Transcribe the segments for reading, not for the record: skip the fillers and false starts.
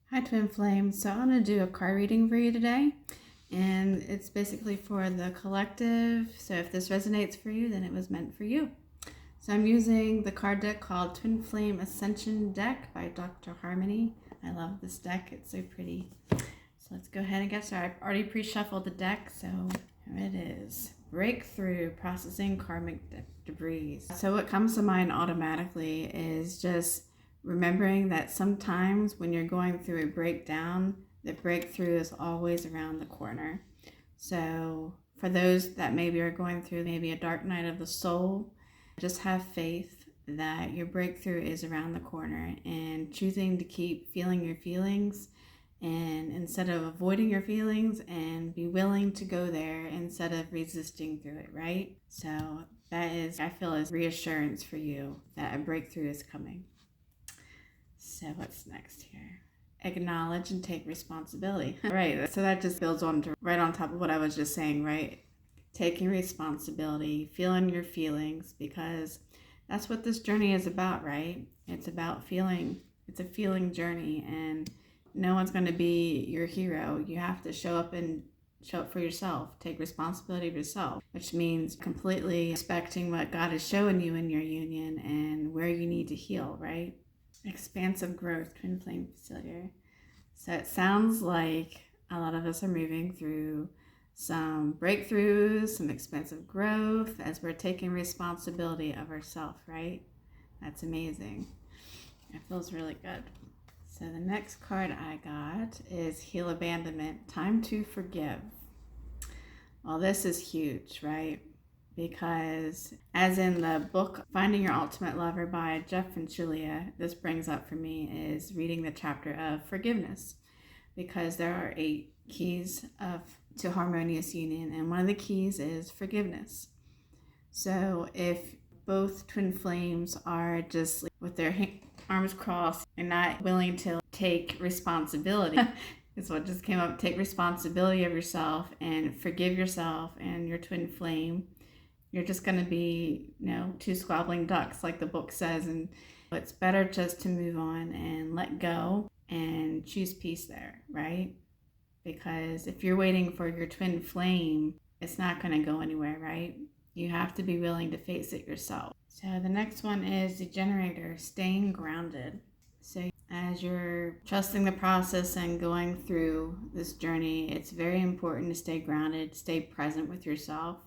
Hi Twin Flames. So I'm going to do a card reading for you today, and it's basically for the collective. So if this resonates for you, then it was meant for you. So I'm using the card deck called Twin Flame Ascension Deck by Dr. Harmony. I love this deck. It's so pretty. So let's go ahead and get started. I've already pre-shuffled the deck, so here it is. Breakthrough, processing karmic debris. So what comes to mind automatically is just remembering that sometimes when you're going through a breakdown, the breakthrough is always around the corner. So for those that maybe are going through maybe a dark night of the soul, just have faith that your breakthrough is around the corner, and choosing to keep feeling your feelings, and instead of avoiding your feelings, and be willing to go there instead of resisting through it, right? So that is, I feel, is reassurance for you that a breakthrough is coming. So what's next here? Acknowledge and take responsibility. Right, so that just builds on to right on top of what I was just saying, right? Taking responsibility, feeling your feelings, because that's what this journey is about, right? It's about feeling. It's a feeling journey, and no one's going to be your hero. You have to show up for yourself. Take responsibility of yourself, which means completely respecting what God is showing you in your union and where you need to heal, right? Expansive growth, Twin Flame Facilitator. So it sounds like a lot of us are moving through some breakthroughs, some expansive growth as we're taking responsibility of ourselves, right? That's amazing. It feels really good. So the next card I got is Heal Abandonment, Time to Forgive. Well, this is huge, right? Because as in the book Finding Your Ultimate Lover by Jeff and Julia, this brings up for me is reading the chapter of forgiveness, because there are 8 keys to harmonious union, and one of the keys is forgiveness. So if both twin flames are just with their arms crossed and not willing to take responsibility, is what just came up. Take responsibility of yourself and forgive yourself and your twin flame. You're just going to be, two squabbling ducks, like the book says. And it's better just to move on and let go and choose peace there, right? Because if you're waiting for your twin flame, it's not going to go anywhere, right? You have to be willing to face it yourself. So the next one is the generator, staying grounded. So as you're trusting the process and going through this journey, it's very important to stay grounded, stay present with yourself.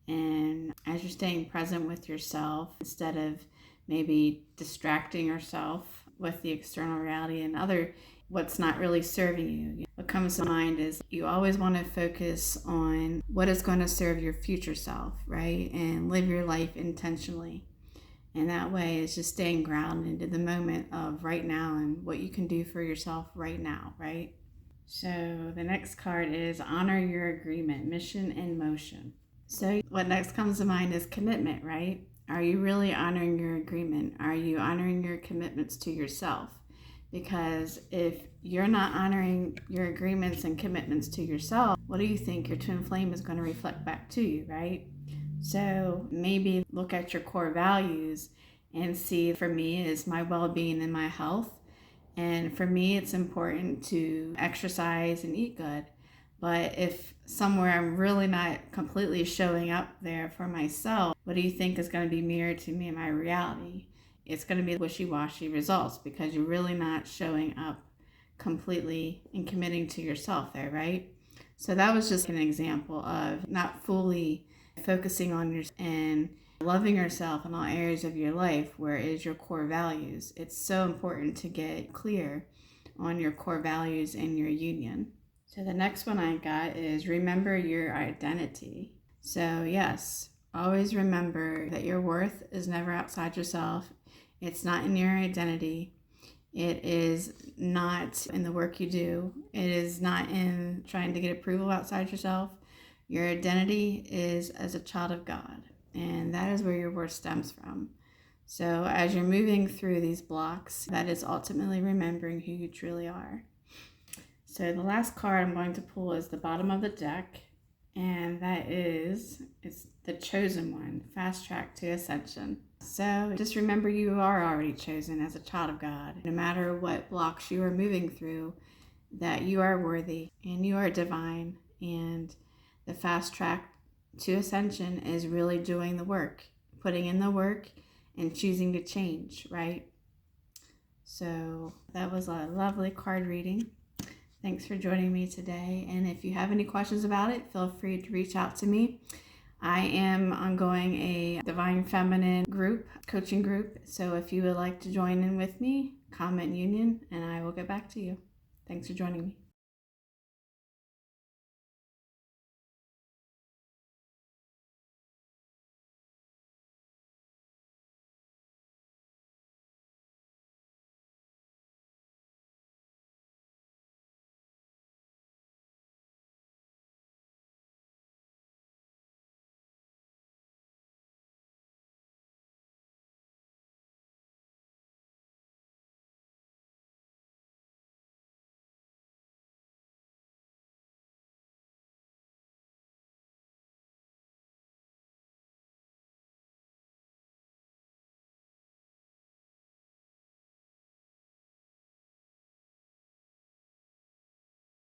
And as you're staying present with yourself, instead of maybe distracting yourself with the external reality and what's not really serving you, what comes to mind is you always want to focus on what is going to serve your future self, right? And live your life intentionally. And that way it's just staying grounded in the moment of right now and what you can do for yourself right now, right? So the next card is Honor Your Agreement, Mission in Motion. So what next comes to mind is commitment, right? Are you really honoring your agreement? Are you honoring your commitments to yourself? Because if you're not honoring your agreements and commitments to yourself, what do you think your twin flame is going to reflect back to you, right? So maybe look at your core values and see, for me, is my well-being and my health. And for me, it's important to exercise and eat good. But if somewhere I'm really not completely showing up there for myself, what do you think is going to be mirrored to me in my reality? It's going to be wishy-washy results, because you're really not showing up completely and committing to yourself there, right? So that was just an example of not fully focusing on yourself and loving yourself in all areas of your life. Where is your core values? It's so important to get clear on your core values in your union. So the next one I got is remember your identity. So yes, always remember that your worth is never outside yourself. It's not in your identity. It is not in the work you do. It is not in trying to get approval outside yourself. Your identity is as a child of God, and that is where your worth stems from. So as you're moving through these blocks, that is ultimately remembering who you truly are. So the last card I'm going to pull is the bottom of the deck, and it's the chosen one, fast track to ascension. So just remember, you are already chosen as a child of God. No matter what blocks you are moving through, that you are worthy and you are divine. And the fast track to ascension is really doing the work, putting in the work and choosing to change, right? So that was a lovely card reading. Thanks for joining me today. And if you have any questions about it, feel free to reach out to me. I am ongoing a Divine Feminine group, coaching group. So if you would like to join in with me, comment union, and I will get back to you. Thanks for joining me.